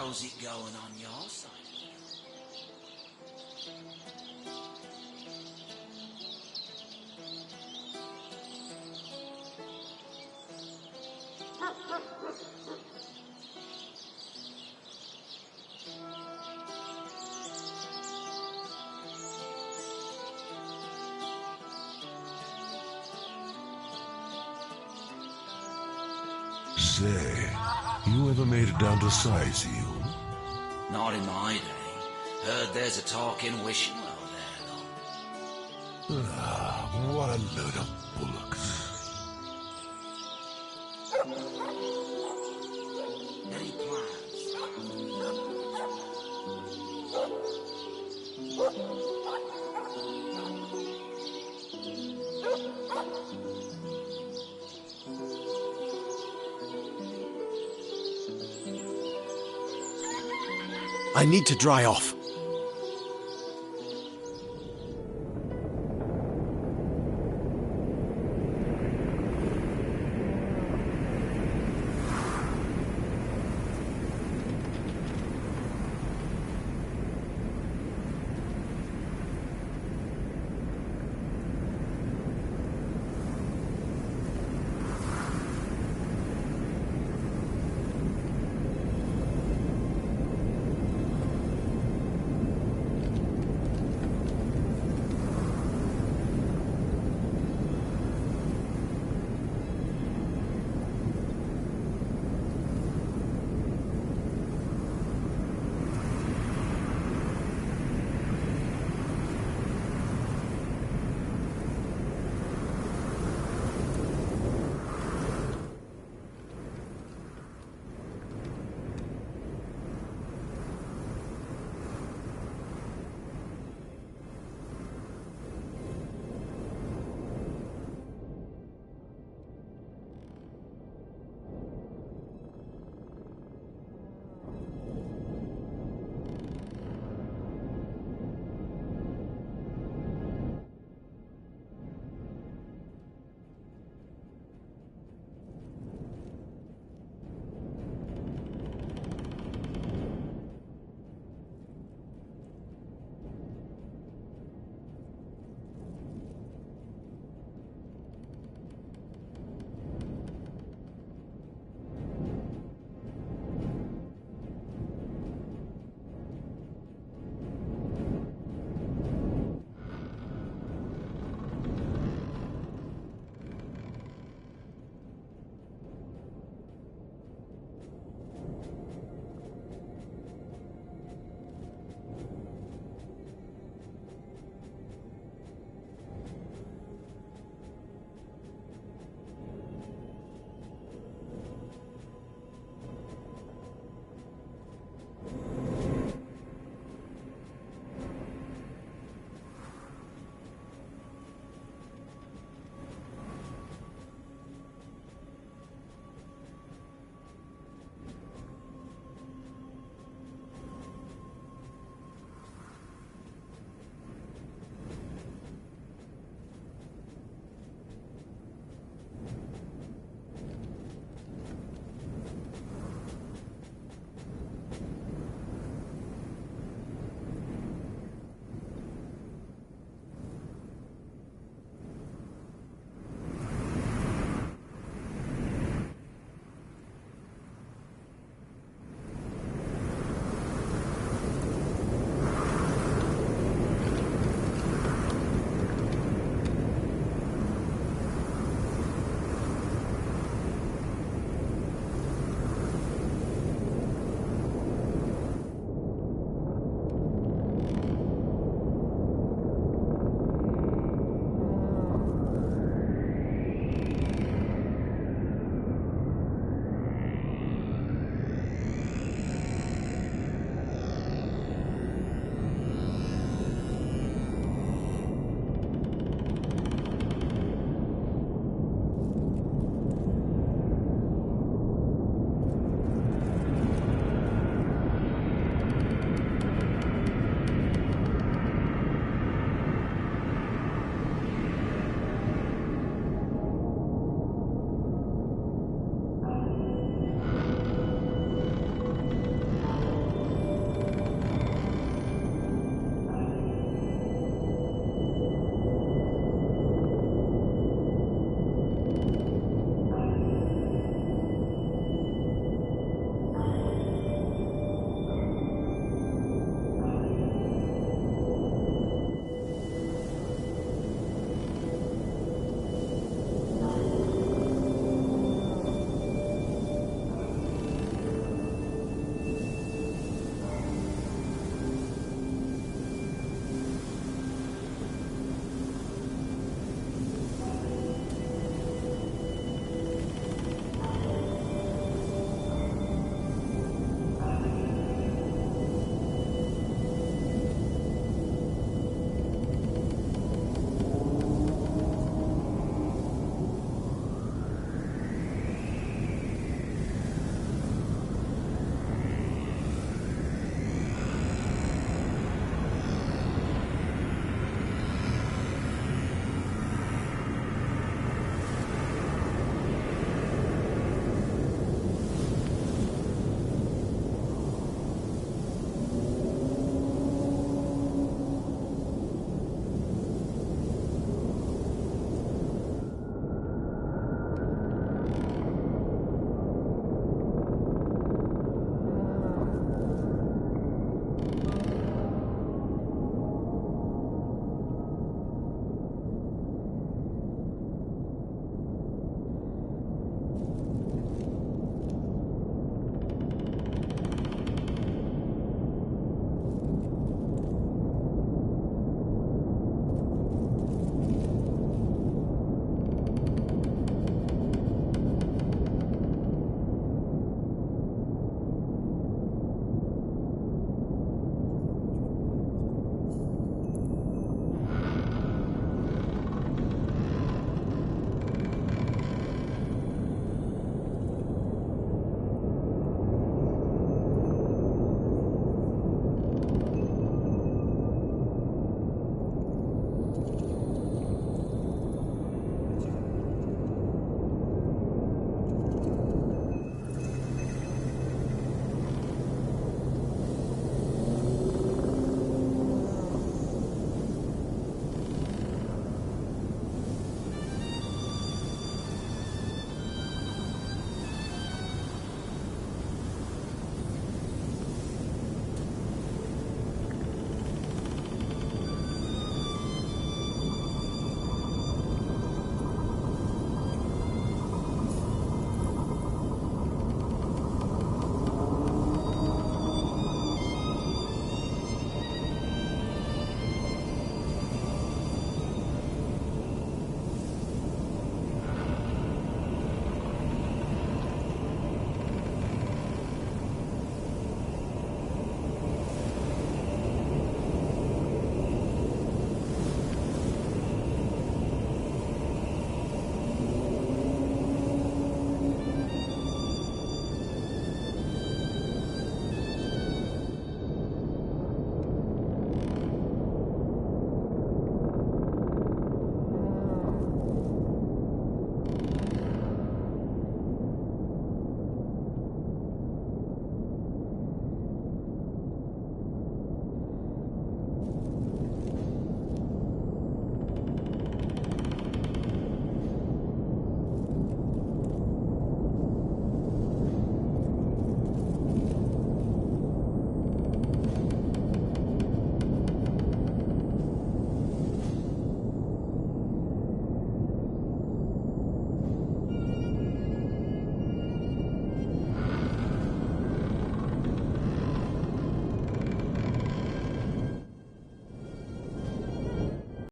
How's it going on your side? Say, you ever made it down to Sizeu? Not in my day. Heard there's a talking wishing well there, Ah, what a load of bullocks. though. Any I need to dry off.